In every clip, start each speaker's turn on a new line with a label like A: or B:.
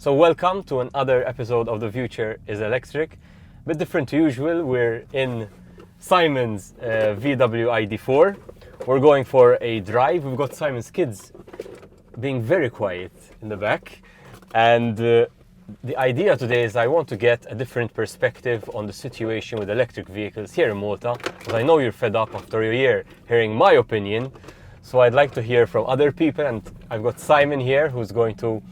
A: So welcome to another episode of The Future is Electric. A bit different to usual, we're in Simon's VW ID4. We're going for a drive. We've got Simon's kids being very quiet in the back. And the idea today is I want to get a different perspective on the situation with electric vehicles here in Malta, because I know you're fed up after a year hearing my opinion. So I'd like to hear from other people, and I've got Simon here who's going to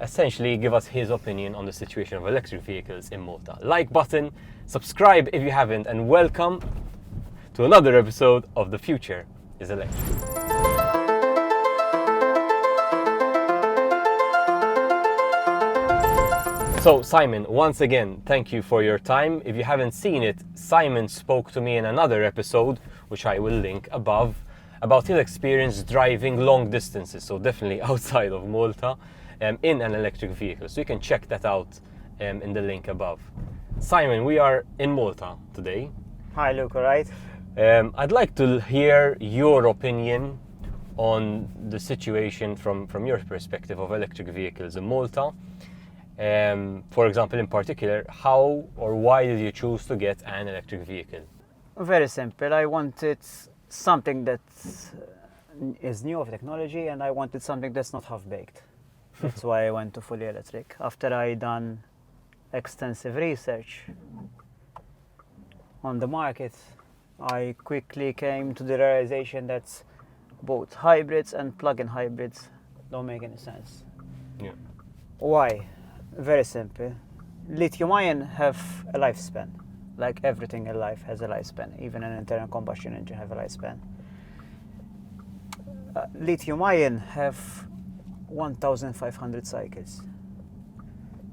A: essentially give us his opinion on the situation of electric vehicles in Malta. Like button, subscribe if you haven't, and welcome to another episode of The Future is Electric. So Simon, once again, thank you for your time. If you haven't seen it, Simon spoke to me in another episode, which I will link above, about his experience driving long distances, so definitely outside of Malta, in an electric vehicle. So you can check that out in the link above. Simon, we are in Malta today.
B: Hi Luke, alright?
A: I'd like to hear your opinion on the situation from your perspective of electric vehicles in Malta. For example, in particular, how or why did you choose to get an electric vehicle?
B: Very simple. I wanted something that is new of technology, and I wanted something that's not half-baked. That's why I went to fully electric. After I done extensive research on the market, I quickly came to the realization that both hybrids and plug-in hybrids don't make any sense.
A: Yeah.
B: Why? Very simple. Lithium-ion have a lifespan. Like everything in life has a lifespan. Even an internal combustion engine have a lifespan. Lithium-ion have 1,500 cycles.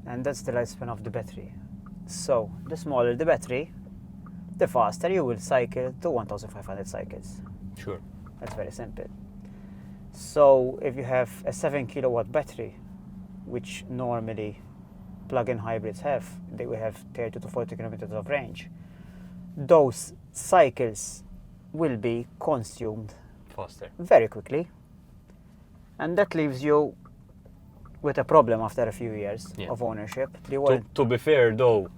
B: And that's the lifespan of the battery. So, the smaller the battery, the faster you will cycle to 1,500 cycles.
A: Sure.
B: That's very simple. So, if you have a 7 kilowatt battery, which normally plug-in hybrids have, they will have 30 to 40 kilometers of range, those cycles will be consumed
A: Faster.
B: very quickly, and that leaves you with a problem after a few years of ownership.
A: To be fair though,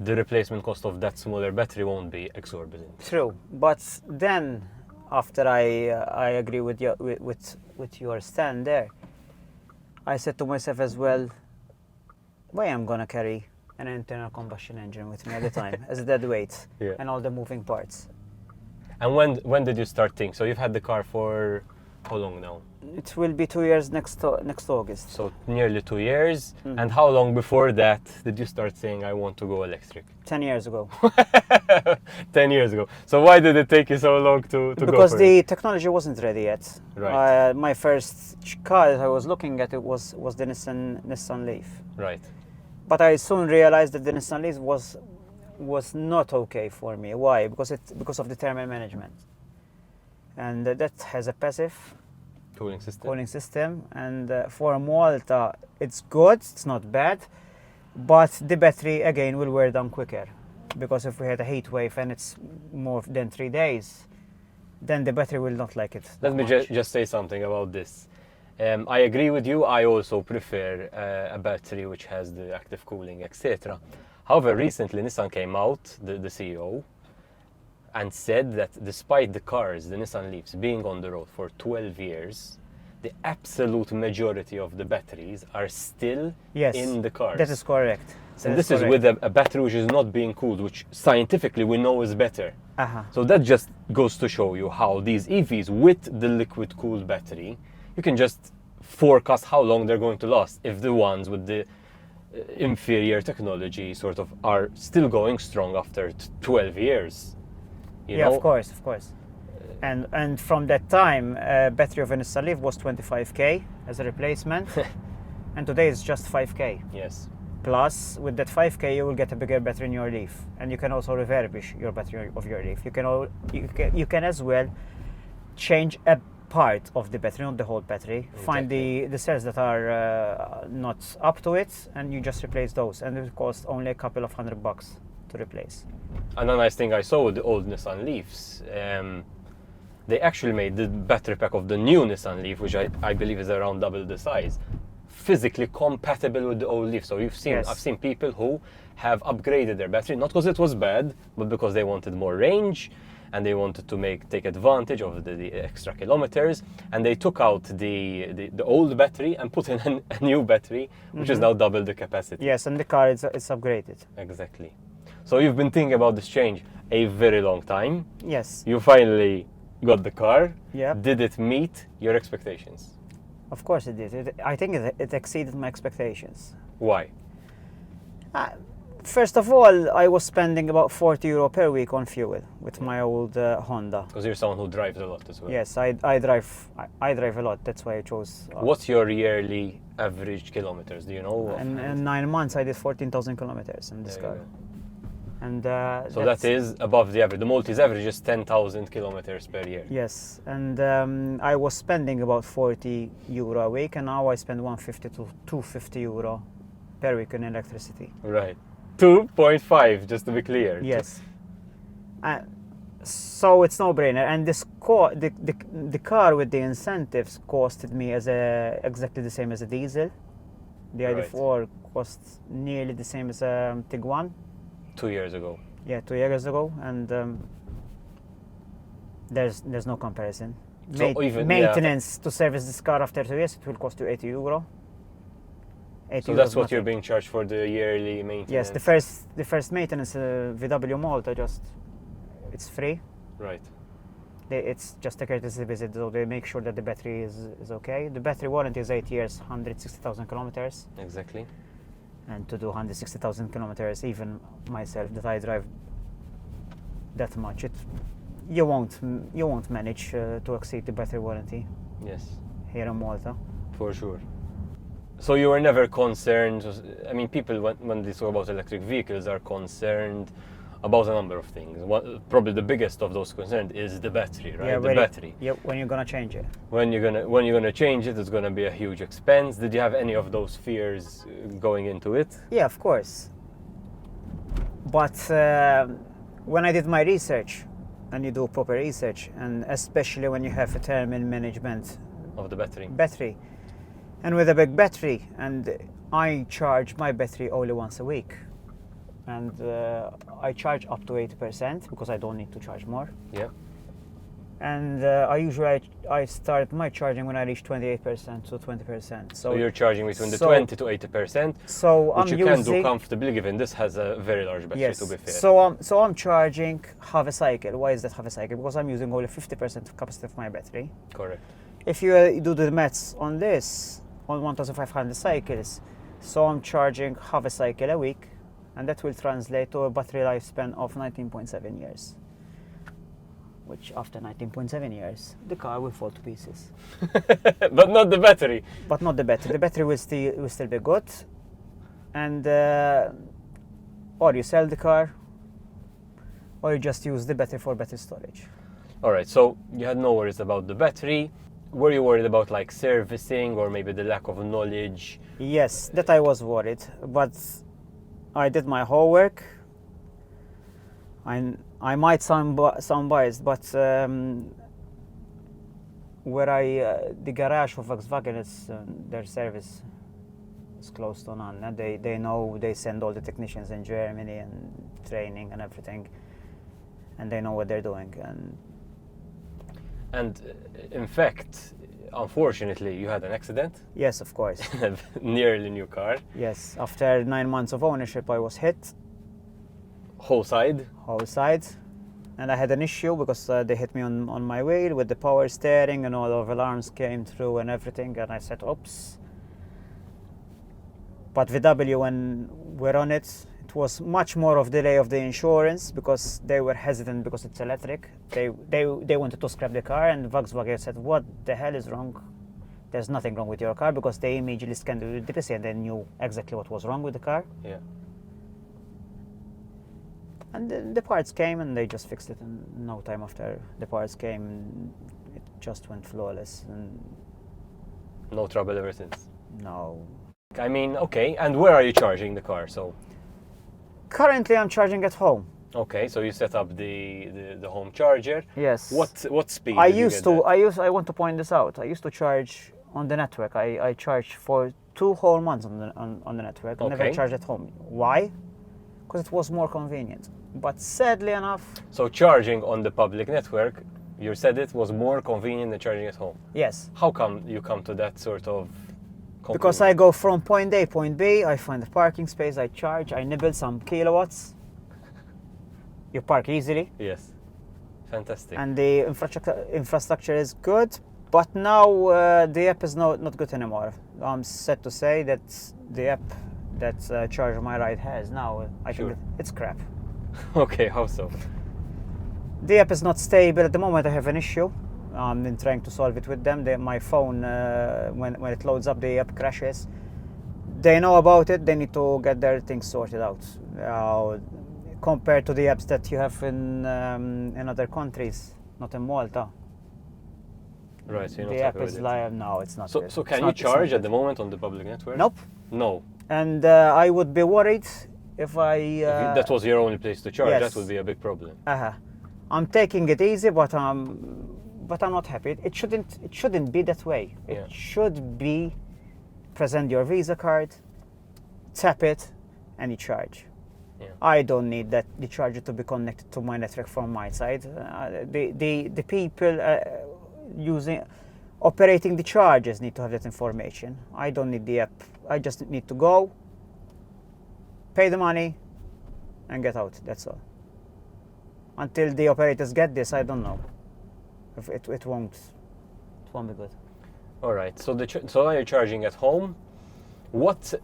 A: the replacement cost of that smaller battery won't be exorbitant.
B: True, but then after I agree with your stand there, I said to myself as well, why I'm gonna carry an internal combustion engine with me all the time as a dead weight and all the moving parts.
A: And when did you start thinking? So you've had the car for how long now?
B: It will be 2 years next August.
A: So nearly 2 years. Mm-hmm. And how long before that did you start saying I want to go electric?
B: 10 years ago.
A: 10 years ago. So why did it take you so long to go
B: Because
A: for
B: the
A: it?
B: technology wasn't ready yet.
A: Right.
B: My first car that I was looking at was the Nissan Leaf.
A: Right.
B: But I soon realized that the Nissan Leaf was not okay for me. Why? Because of the thermal management. And that has a passive cooling system, and for Malta it's good, it's not bad, but the battery again will wear down quicker, because if we had a heat wave and it's more than 3 days, then the battery will not like it.
A: Let me just say something about this. I agree with you. I also prefer a battery which has the active cooling, etc. However, recently Nissan came out, the CEO, and said that despite the cars, the Nissan Leafs, being on the road for 12 years, the absolute majority of the batteries are still in the cars.
B: That is correct.
A: And this is with a battery which is not being cooled, which scientifically we know is better.
B: Uh-huh.
A: So that just goes to show you how these EVs with the liquid cooled battery, you can just forecast how long they're going to last if the ones with the inferior technology sort of are still going strong after 12 years. You know?
B: Of course. And from that time, battery of a Nissan Leaf was 25k as a replacement, and today it's just 5k.
A: Yes.
B: Plus, with that 5k, you will get a bigger battery in your Leaf, and you can also refurbish your battery of your Leaf. You can as well change a part of the battery, not the whole battery. Exactly. Find the cells that are not up to it, and you just replace those, and it will cost only a couple of $100 to replace.
A: Another nice thing I saw with the old Nissan Leafs, they actually made the battery pack of the new Nissan Leaf, which I believe is around double the size, physically compatible with the old Leaf. So I've seen people who have upgraded their battery, not because it was bad, but because they wanted more range and they wanted to take advantage of the extra kilometers, and they took out the old battery and put in a new battery, which is now double the capacity.
B: Yes, and the car is upgraded.
A: Exactly. So you've been thinking about this change a very long time.
B: Yes.
A: You finally got the car.
B: Yeah.
A: Did it meet your expectations?
B: Of course it did. I think it exceeded my expectations.
A: Why?
B: First of all, I was spending about €40 per week on fuel with my old Honda.
A: Because you're someone who drives a lot as well.
B: Yes, I drive a lot. That's why I chose.
A: What's your yearly average kilometers? Do you know?
B: In 9 months, I did 14,000 kilometers in this car. And
A: so that is above the average. The Maltese average is 10,000 kilometers per year.
B: Yes, and I was spending about €40 a week, and now I spend €150 to €250 per week in electricity.
A: Right. 2.5, just to be clear.
B: Yes. So it's no brainer, and the car with the incentives costed me exactly the same as a diesel. The ID4 cost nearly the same as a Tiguan.
A: 2 years ago.
B: Yeah, 2 years ago, and there's no comparison.
A: So even
B: maintenance to service this car after 2 years, it will cost you €80.
A: So that's what you're being charged for the yearly maintenance?
B: Yes, the first maintenance, VW Malta, it's free.
A: Right.
B: It's just a courtesy visit, so they make sure that the battery is okay. The battery warranty is 8 years, 160,000 kilometers.
A: Exactly.
B: And to do 160,000 kilometers, even myself, that I drive that much, you won't manage to exceed the battery warranty.
A: Yes.
B: Here in Malta.
A: For sure. So you were never concerned? I mean, people when they talk about electric vehicles are concerned about a number of things. Probably the biggest of those concerned is the battery, right?
B: Yeah,
A: the battery.
B: Yeah, when you're gonna change it.
A: When you're gonna change it, it's gonna be a huge expense. Did you have any of those fears going into it?
B: Yeah, of course. But when I did my research, and you do proper research, and especially when you have a thermal management
A: of the battery.
B: And with a big battery, and I charge my battery only once a week, and I charge up to 80% because I don't need to charge more.
A: Yeah.
B: And I start my charging when I reach 28% to 20%.
A: So you're charging between the 20 to 80%.
B: So
A: which you can do comfortably, given this has a very large battery.
B: Yes.
A: To be fair.
B: So I'm charging half a cycle. Why is that half a cycle? Because I'm using only 50% of capacity of my battery.
A: Correct.
B: If you do the maths on this, on 1,500 cycles, so I'm charging half a cycle a week, and that will translate to a battery lifespan of 19.7 years. Which after 19.7 years, the car will fall to pieces.
A: But not the battery.
B: But not the battery. The battery will still be good, and or you sell the car, or you just use the battery for battery storage.
A: All right. So you had no worries about the battery. Were you worried about like servicing or maybe the lack of knowledge?
B: Yes, that I was worried, but I did my homework. I might sound biased, but the garage of Volkswagen is their service is close to none. They know, they send all the technicians in Germany and training and everything, and they know what they're doing. And
A: in fact, unfortunately, you had an accident.
B: Yes, of course.
A: Nearly new car.
B: Yes, after 9 months of ownership, I was hit.
A: Whole side,
B: and I had an issue because they hit me on my wheel with the power steering, and all of alarms came through and everything, and I said, oops. But VW, when we're on it, it was much more of delay of the insurance because they were hesitant because it's electric. They wanted to scrap the car, and Volkswagen said, what the hell is wrong? There's nothing wrong with your car, because they immediately scanned the DPC and they knew exactly what was wrong with the car.
A: Yeah.
B: And the parts came, and they just fixed it in no time after the parts came. It just went flawless. And
A: no trouble ever since?
B: No.
A: I mean, okay, and where are you charging the car? So
B: currently I'm charging at home.
A: Okay, so you set up the home charger.
B: Yes.
A: What speed?
B: I want to point this out. I used to charge on the network. I charged for 2 whole months on the network. I never
A: Okay.
B: charged at home. Why? Because it was more convenient. But sadly enough,
A: So charging on the public network, you said it was more convenient than charging at home.
B: yes.
A: How come you come to that sort of
B: Because I go from point A, point B, I find a parking space, I charge, I nibble some kilowatts. You park easily,
A: Yes. Fantastic.
B: and the infrastructure is good. But now the app is not good anymore. I'm sad to say that the app that Charge My Ride has now, I
A: Sure.
B: think it's crap.
A: Okay, how so?
B: The app is not stable at the moment. I have an issue. I'm been trying to solve it with them. My phone, when it loads up, the app crashes. They know about it. They need to get their things sorted out. Compared to the apps that you have in other countries, not in Malta.
A: Right, so you're not
B: The app
A: happy
B: is
A: with it.
B: live. No, it's not.
A: So
B: good.
A: can
B: It's
A: you
B: not- it's not
A: charge at
B: good.
A: the moment on the public network?
B: Nope.
A: No.
B: And I would be worried if I.
A: If that was your only place to charge,
B: yes.
A: that would be a big problem.
B: I'm taking it easy, but I'm not happy. It shouldn't be that way.
A: Yeah.
B: It should be present your Visa card, tap it, and you charge.
A: Yeah.
B: I don't need the charger to be connected to my network from my side. The people operating the chargers need to have that information. I don't need the app. I just need to go, pay the money, and get out. That's all. Until the operators get this, I don't know. If it won't be good.
A: All right. So so now you're charging at home. What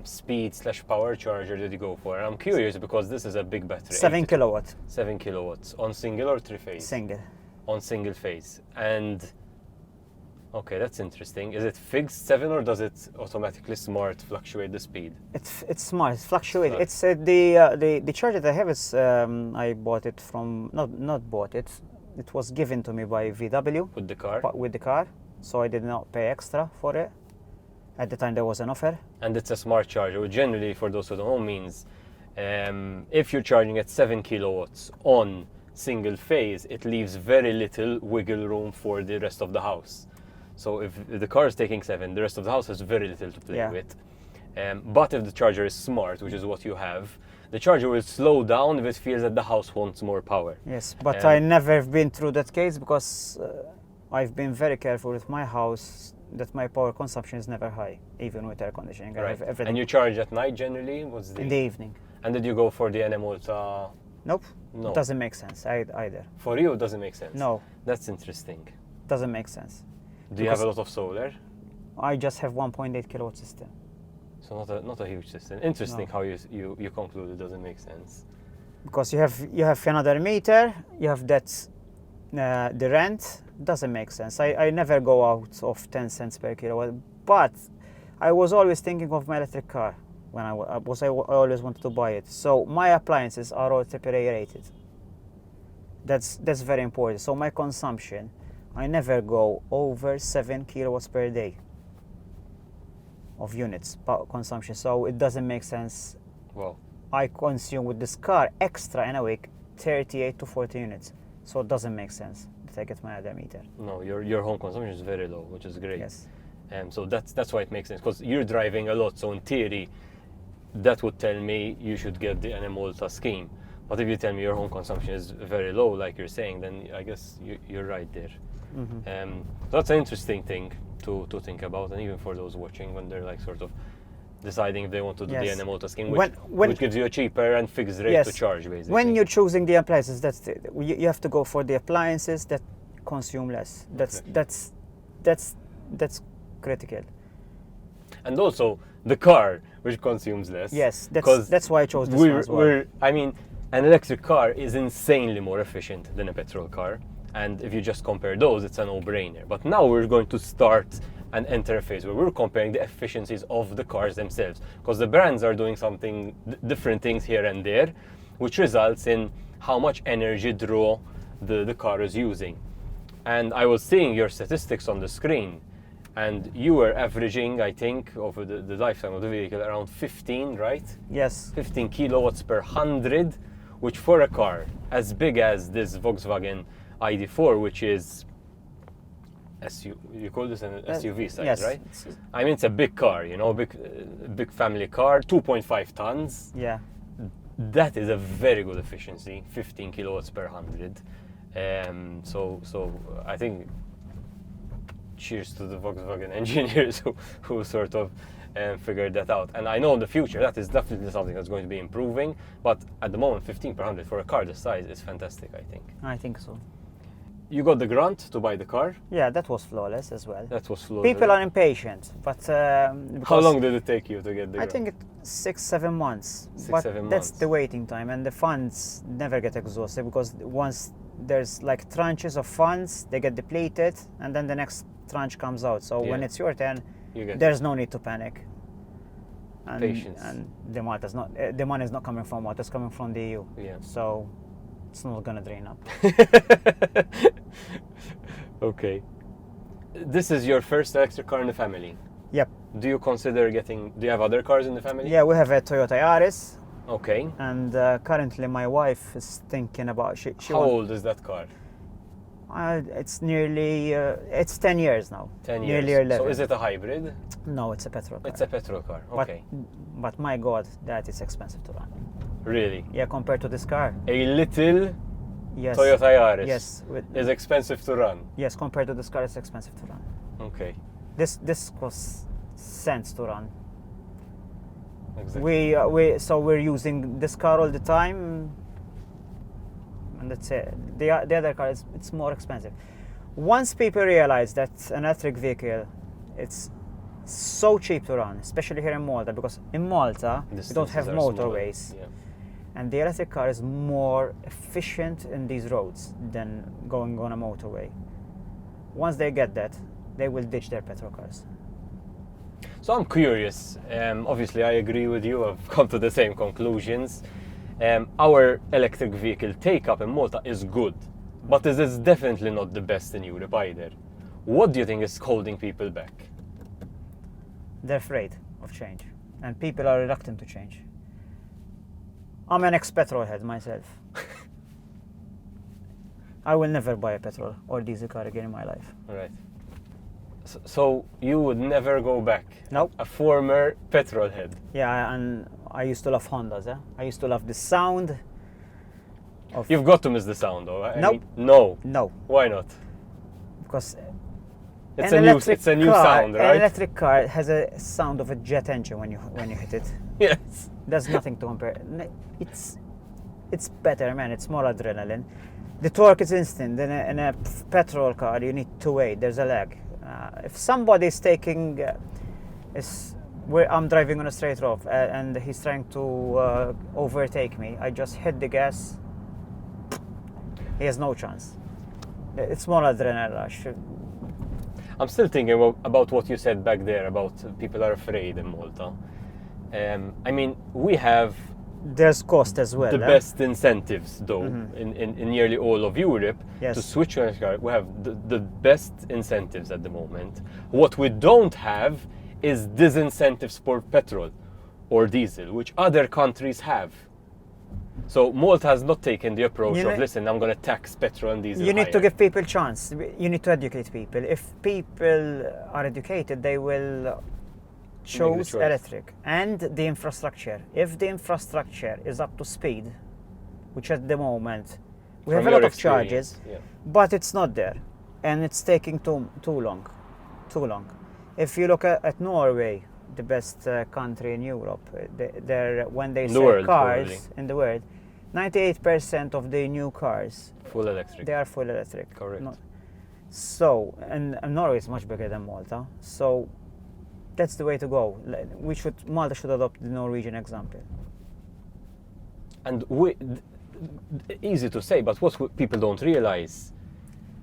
A: speed/power charger did you go for? And I'm curious because this is a big battery.
B: 7 kilowatt
A: 7 kilowatts on single or three-phase?
B: single.
A: On single phase. And okay, that's interesting. Is it fixed 7 or does it automatically smart fluctuate the speed?
B: It's smart. It's fluctuating.
A: Smart.
B: It's the charger that I have is I bought it from not bought it. It was given to me by VW
A: With the car?
B: with the car, so I did not pay extra for it. At the time there was an offer.
A: And it's a smart charger, which generally, for those who don't know, means if you're charging at 7 kilowatts on single phase, it leaves very little wiggle room for the rest of the house. So if the car is taking 7, the rest of the house has very little to play
B: Yeah.
A: with. But if the charger is smart, which is what you have, the charger will slow down if it feels that the house wants more power.
B: Yes, but I never have been through that case because I've been very careful with my house that my power consumption is never high, even with air conditioning. I
A: Right.
B: have everything
A: And you charge at night generally? What's
B: in the evening.
A: And did you go for the Malta?
B: Nope.
A: No.
B: Doesn't make sense either.
A: For you, it doesn't make sense.
B: No,
A: That's interesting.
B: doesn't make sense.
A: Do you have a lot of solar?
B: I just have 1.8 kilowatt system.
A: So not a huge system. Interesting
B: No.
A: how you conclude it doesn't make sense.
B: Because you have another meter, you have that the rent doesn't make sense. I never go out of 10 cents per kilowatt, but I was always thinking of my electric car when I always wanted to buy it. So my appliances are all AAA rated. That's very important. So my consumption, I never go over 7 kilowatts per day of units power consumption. So it doesn't make sense.
A: Wow.
B: I consume with this car extra in a week 38 to 40 units. So it doesn't make sense to take it my other meter.
A: No, your home consumption is very low, which is great.
B: Yes.
A: So that's why it makes sense, because you're driving a lot. So in theory, that would tell me you should get the Malta scheme. But if you tell me your home consumption is very low, like you're saying, then I guess you're right there.
B: Mm-hmm.
A: That's an interesting thing to think about, and even for those watching when they're like sort of deciding if they want to do
B: Yes.
A: the Malta scheme,
B: When-
A: which gives you a cheaper and fixed rate
B: Yes.
A: to charge, basically.
B: When you're choosing the appliances, you have to go for the appliances that consume less. That's critical.
A: And also the car, which consumes less.
B: Yes,
A: 'Cause
B: that's why I chose this one as well.
A: I mean, an electric car is insanely more efficient than a petrol car. And if you just compare those, it's a no-brainer. But now we're going to start and enter a phase where we're comparing the efficiencies of the cars themselves. Because the brands are doing something, different things here and there, which results in how much energy draw the car is using. And I was seeing your statistics on the screen, and you were averaging, I think, over the lifetime of the vehicle, around 15, right?
B: Yes.
A: 15 kilowatts per 100, which for a car as big as this Volkswagen ID4, which is You call this an SUV size,
B: yes.
A: right? I mean, it's a big car, you know, big family car, 2.5 tons.
B: Yeah.
A: That is a very good efficiency, 15 kilowatts per 100. So I think cheers to the Volkswagen engineers who sort of figured that out. And I know in the future that is definitely something that's going to be improving. But at the moment, 15 per 100 for a car this size is fantastic, I think.
B: I think so.
A: You got the grant to buy the car?
B: Yeah, that was flawless as well.
A: That was flawless.
B: People are impatient, but
A: how long did it take you to get the grant?
B: I think 6-7 months.
A: 6-7
B: but
A: months.
B: That's the waiting time, and the funds never get exhausted because once there's like tranches of funds, they get depleted, and then the next tranche comes out. So when it's your turn, there's no need to panic. And,
A: Patience.
B: And the money is not coming from Malta; it's coming from the EU.
A: Yeah.
B: So it's not gonna drain up.
A: Okay. This is your first electric car in the family?
B: Yep.
A: Do you consider do you have other cars in the family?
B: Yeah, we have a Toyota Yaris.
A: Okay.
B: And currently my wife is thinking about...
A: How old is that car?
B: It's nearly... it's 10 years now.
A: 10 years.
B: Nearly 11.
A: So is it a hybrid?
B: No, it's a petrol car.
A: It's a petrol car, okay.
B: But my God, that is expensive to run.
A: Really?
B: Yeah, compared to this car.
A: A little
B: Yes.
A: Toyota Yaris
B: Yes.
A: is expensive to run?
B: Yes, compared to this car, it's expensive to run.
A: Okay.
B: This costs cents to run.
A: Exactly.
B: So we're using this car all the time, and that's it. The other car it's more expensive. Once people realize that an electric vehicle, it's so cheap to run, especially here in Malta, because in Malta we don't have motorways, and the electric car is more efficient in these roads than going on a motorway. Once they get that, they will ditch their petrol cars.
A: So I'm curious, obviously I agree with you, I've come to the same conclusions. Our electric vehicle take-up in Malta is good, but this is definitely not the best in Europe either. What do you think is holding people back?
B: They're afraid of change, and people are reluctant to change. I'm an ex-petrol head myself. I will never buy a petrol or diesel car again in my life.
A: Right. So you would never go back?
B: No.
A: A former petrol head?
B: Yeah, and I used to love Hondas. I used to love the sound of...
A: You've got to miss the sound though. I
B: Nope.
A: mean, no.
B: No.
A: Why not?
B: Because
A: it's a new sound, right?
B: An electric car has a sound of a jet engine when you hit it.
A: Yes.
B: There's nothing to compare. It's better, man. It's more adrenaline. The torque is instant. In a petrol car, you need to wait. There's a lag. If somebody is taking, I'm driving on a straight road and he's trying to overtake me, I just hit the gas. He has no chance. It's more adrenaline rush.
A: I'm still thinking about what you said back there about people are afraid in Malta. I mean, we have
B: there's cost as well.
A: The best incentives, though, in nearly all of Europe to switch to electric car. We have the best incentives at the moment. What we don't have is disincentives for petrol or diesel, which other countries have. So Malta has not taken the approach of, listen, I'm going to tax petrol and diesel.
B: You need to give people a chance. You need to educate people. If people are educated, they will choose electric. And the infrastructure. If the infrastructure is up to speed, which at the moment we have a lot of charges, but it's not there, and it's taking too long. If you look at Norway, the best country in Europe, when they sell cars in the world, 98% of the new cars
A: full electric.
B: They are full electric.
A: Correct.
B: So, and Norway is much bigger than Malta. So that's the way to go. Malta should adopt the Norwegian example.
A: And easy to say, but what people don't realize,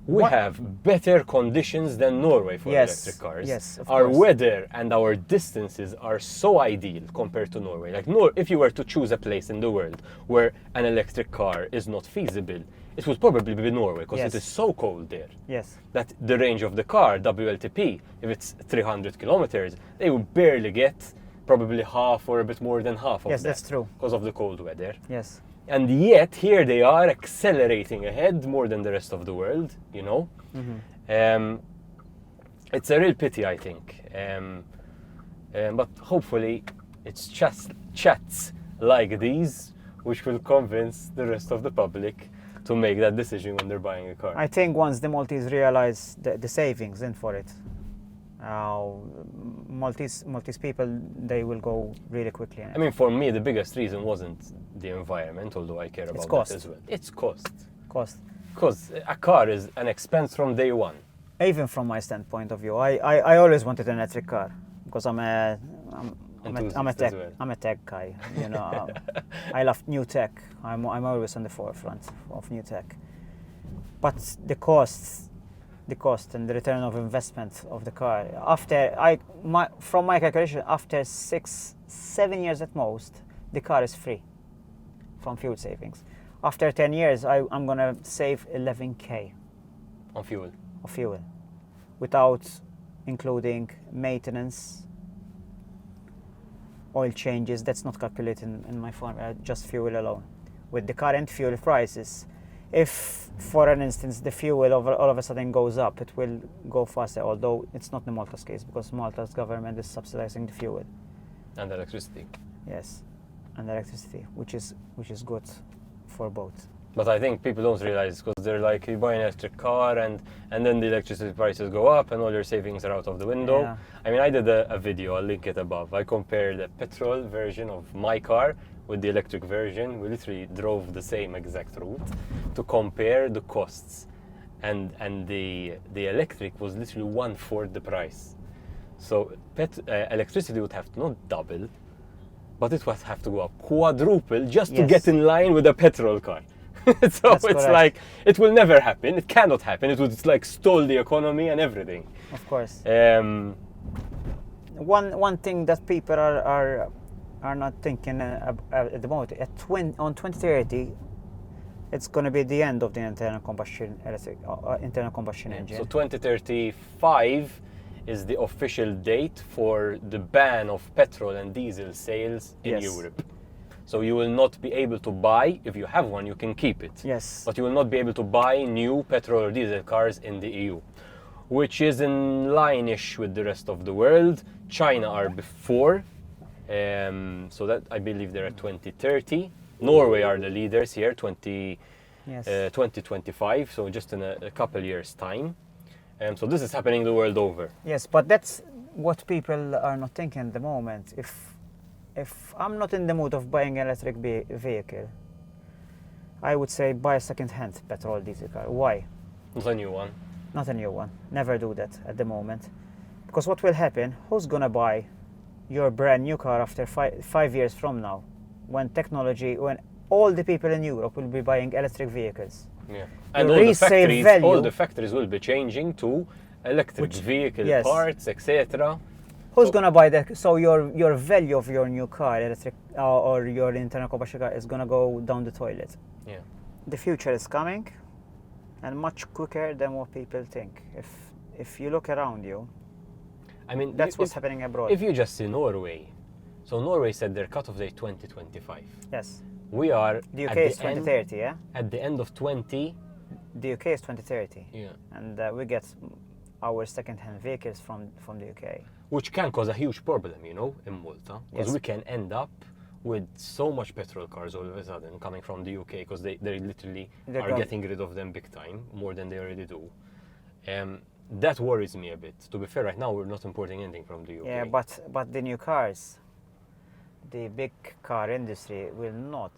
A: we have better conditions than Norway for electric cars.
B: Yes, of
A: our
B: course.
A: weather and our distances are so ideal compared to Norway. Like if you were to choose a place in the world where an electric car is not feasible, it would probably be Norway, because it is so cold there.
B: Yes.
A: That the range of the car, WLTP, if it's 300 kilometers, they would barely get probably half or a bit more than half of that.
B: Yes, that's true.
A: Because of the cold weather.
B: Yes.
A: And yet, here they are accelerating ahead more than the rest of the world, you know. It's a real pity, I think. But hopefully it's just chats like these which will convince the rest of the public to make that decision when they're buying a car.
B: I think once the Maltese realize the savings in for it, Maltese people, they will go really quickly.
A: I mean, for me, the biggest reason wasn't the environment, although I care about that as well. It's cost.
B: Cost.
A: Because a car is an expense from day one.
B: Even from my standpoint of view, I always wanted an electric car because I'm a tech guy. You know, I love new tech. I'm always on the forefront of new tech. But the cost and the return of investment of the car, from my calculation, after 6-7 years at most, the car is free from fuel savings. After 10 years, I'm gonna save 11k
A: on fuel,
B: without including maintenance, oil changes. That's not calculated in my formula, just fuel alone. With the current fuel prices, if, for an instance, the fuel all of a sudden goes up, it will go faster, although it's not the Malta's case, because Malta's government is subsidizing the fuel.
A: And electricity.
B: Yes, and electricity, which is good for both.
A: But I think people don't realize, because they're like, you buy an electric car and then the electricity prices go up and all your savings are out of the window.
B: Yeah.
A: I mean, I did a video, I'll link it above. I compared the petrol version of my car with the electric version. We literally drove the same exact route to compare the costs. And the electric was literally 1/4 the price. So electricity would have to not double, but it would have to go up quadruple just to get in line with a petrol car. So
B: That's
A: it's
B: correct.
A: like, it will never happen. It cannot happen. It would like stall the economy and everything.
B: Of course. One thing that people are not thinking at the moment, on 2030, it's going to be the end of the internal combustion engine.
A: So 2035 is the official date for the ban of petrol and diesel sales in Europe. So you will not be able to buy, if you have one, you can keep it.
B: Yes.
A: But you will not be able to buy new petrol or diesel cars in the EU, which is in line-ish with the rest of the world. China are before, so that I believe they're at 2030. Norway are the leaders here, 2025, so just in a couple years' time. So this is happening the world over.
B: Yes, but that's what people are not thinking at the moment. If I'm not in the mood of buying an electric vehicle, I would say buy a second-hand petrol diesel car. Why?
A: Not a new one.
B: Not a new one. Never do that at the moment. Because what will happen, who's gonna buy your brand new car after 5 years from now? When all the people in Europe will be buying electric vehicles.
A: Yeah. And all the factories will be changing to electric vehicle parts, etc.
B: Who's gonna buy that? So your value of your new car, electric or your internal combustion car, is gonna go down the toilet.
A: Yeah.
B: The future is coming, and much quicker than what people think. If you look around you,
A: I mean,
B: that's what's happening abroad.
A: If you just see Norway, so Norway said their cut-off date 2025.
B: Yes.
A: We are.
B: The UK is 2030, yeah.
A: At the end of 20.
B: The UK is 2030.
A: Yeah.
B: And we get our second-hand vehicles from the UK.
A: Which can cause a huge problem, you know, in Malta. Because we can end up with so much petrol cars all of a sudden coming from the UK, because they literally are getting rid of them big time, more than they already do. That worries me a bit. To be fair, right now we're not importing anything from the UK.
B: Yeah, but the new cars, the big car industry will not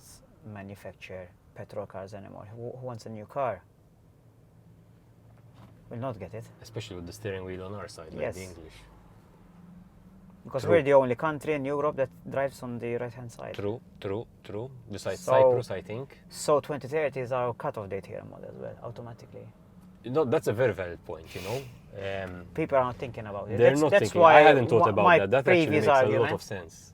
B: manufacture petrol cars anymore. Who wants a new car? Will not get it.
A: Especially with the steering wheel on our side, like the English.
B: Because we're the only country in Europe that drives on the right-hand side.
A: True. Besides Cyprus, I think.
B: So 2030 is our cut-off date here in Malta as well, automatically.
A: No, that's a very valid point, you know.
B: People are not thinking about it.
A: They're not thinking. I hadn't thought about that. That actually makes a lot of sense.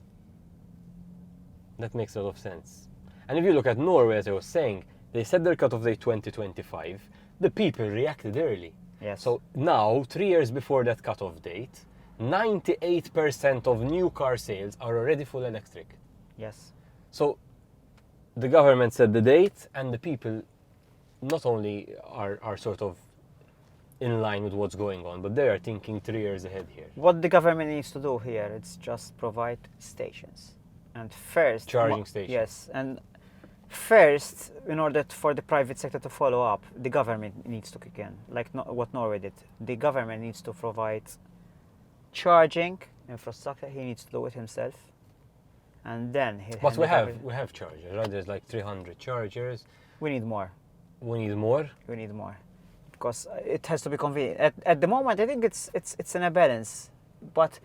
A: That makes a lot of sense. And if you look at Norway, as I was saying, they set their cut-off date 2025. The people reacted early.
B: Yes.
A: So now, 3 years before that cut-off date, 98% of new car sales are already full electric.
B: Yes.
A: So the government set the date, and the people not only are sort of in line with what's going on, but they are thinking 3 years ahead here.
B: What the government needs to do here, it's just provide stations. And first...
A: Charging stations.
B: Yes, and first, in order for the private sector to follow up, the government needs to kick in, like what Norway did. The government needs to provide charging infrastructure. He needs to do it himself. And then
A: But we have chargers, right? There's like 300 chargers.
B: We need more.
A: We need more?
B: We need more. Because it has to be convenient. At the moment, I think it's in a balance. But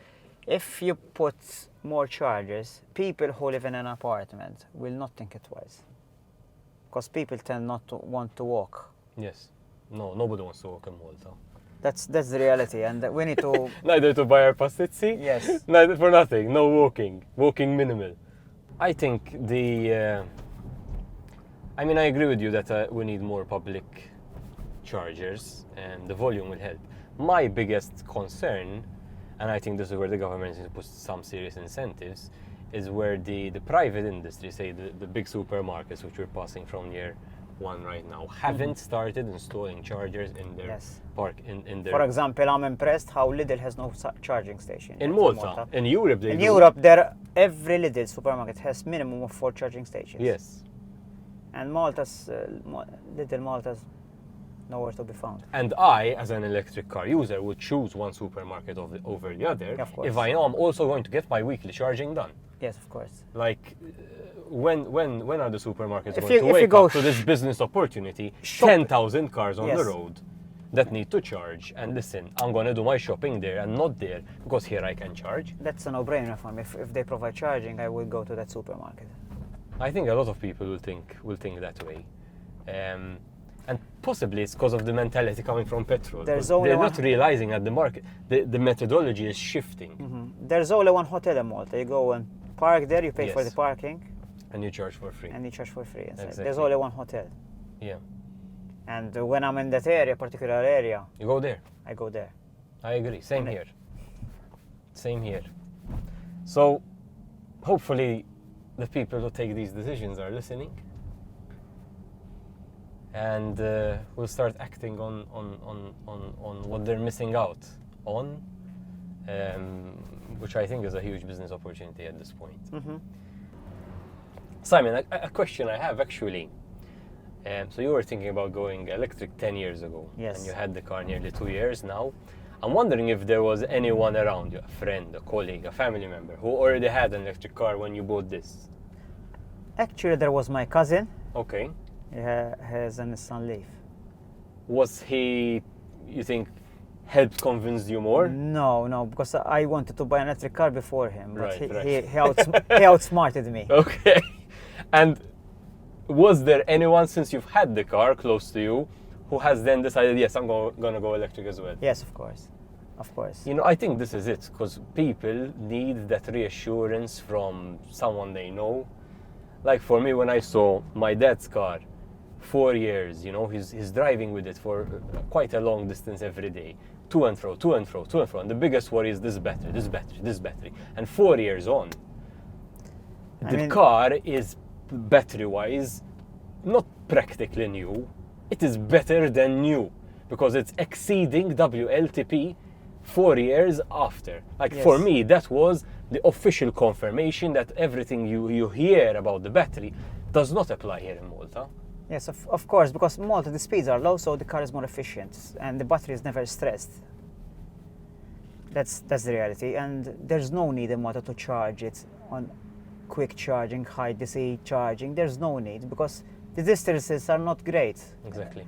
B: if you put more chargers, people who live in an apartment will not think it twice. Because people tend not to want to walk.
A: Yes. No, nobody wants to walk in Malta.
B: That's the reality, and we need to...
A: Neither to buy our pastizzi,
B: Yes.
A: neither for nothing, no walking minimal. I think I agree with you that we need more public chargers and the volume will help. My biggest concern, and I think this is where the government needs to put some serious incentives, is where the private industry, say the big supermarkets, which we're passing from near one right now, haven't started installing chargers in their park. In their...
B: For example, I'm impressed how Lidl has no charging station.
A: In Malta. In Europe, they do.
B: In Europe, every Lidl supermarket has minimum of 4 charging stations.
A: Yes.
B: And Malta's Lidl Malta's nowhere to be found.
A: And I, as an electric car user, would choose one supermarket over the other if I know I'm also going to get my weekly charging done.
B: Yes, of course.
A: Like, when are the supermarkets going to wake up to this business opportunity? 10,000 cars on the road that need to charge. And listen, I'm going to do my shopping there and not there because here I can charge.
B: That's a no-brainer for me. If they provide charging, I will go to that supermarket.
A: I think a lot of people will think that way. And possibly it's because of the mentality coming from petrol. They're not realizing that the market, the methodology is shifting.
B: Mm-hmm. There's only one hotel in Malta. You go and park there, you pay for the parking.
A: And you charge for free.
B: Exactly. There's only one hotel.
A: Yeah.
B: And when I'm in that area, particular area...
A: You go there.
B: I go there.
A: I agree. Same here. So, hopefully, the people who take these decisions are listening. And will start acting on what they're missing out on, which I think is a huge business opportunity at this point.
B: Mm-hmm.
A: Simon, a question I have actually. So you were thinking about going electric 10 years ago.
B: Yes.
A: And you had the car nearly 2 years now. I'm wondering if there was anyone around you, a friend, a colleague, a family member, who already had an electric car when you bought this.
B: Actually, there was my cousin.
A: Okay.
B: He has a Nissan Leaf.
A: Was he, you think, helped convince you more?
B: No, because I wanted to buy an electric car before him, but
A: right.
B: he outsmarted me.
A: Okay. And was there anyone, since you've had the car close to you, who has then decided, yes, I'm going to go electric as well?
B: Yes, of course.
A: You know, I think this is it, because people need that reassurance from someone they know. Like for me, when I saw my dad's car, 4 years, you know, he's driving with it for quite a long distance every day, to and fro. And the biggest worry is this battery. And 4 years on, the car is battery-wise not practically new. It is better than new because it's exceeding WLTP 4 years after. For me, that was the official confirmation that everything you hear about the battery does not apply here in Malta.
B: Yes, of course, because in Malta the speeds are low, so the car is more efficient and the battery is never stressed. That's the reality, and there's no need in Malta to charge it on quick charging, high DC charging. There's no need because the distances are not great.
A: Exactly.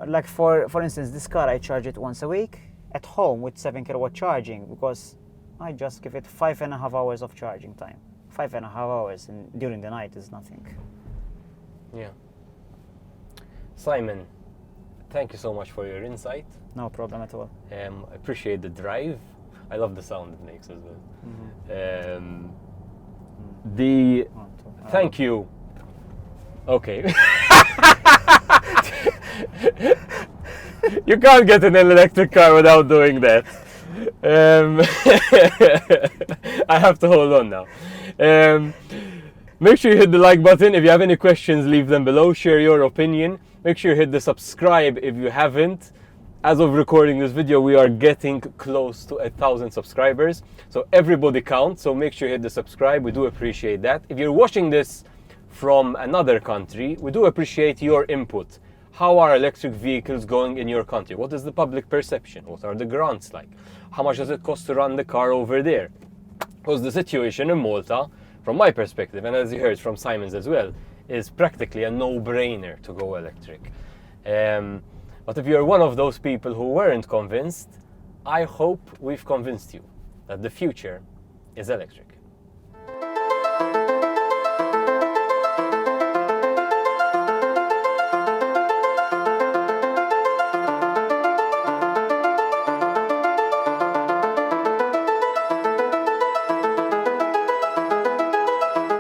B: Like for instance, this car I charge it once a week at home with 7 kilowatt charging because I just give it 5.5 hours of charging time. 5.5 hours during the night is nothing.
A: Yeah. Simon, thank you so much for your insight.
B: No problem at all.
A: I appreciate the drive. I love the sound it makes as well.
B: Mm-hmm.
A: Thank you. Okay. You can't get an electric car without doing that. I have to hold on now. Make sure you hit the like button. If you have any questions, leave them below. Share your opinion. Make sure you hit the subscribe if you haven't. As of recording this video, we are getting close to 1,000 subscribers. So everybody counts, so make sure you hit the subscribe. We do appreciate that. If you're watching this from another country, we do appreciate your input. How are electric vehicles going in your country? What is the public perception? What are the grants like? How much does it cost to run the car over there? Because the situation in Malta, from my perspective, and as you heard from Simon's as well, is practically a no-brainer to go electric. But if you're one of those people who weren't convinced, I hope we've convinced you that the future is electric.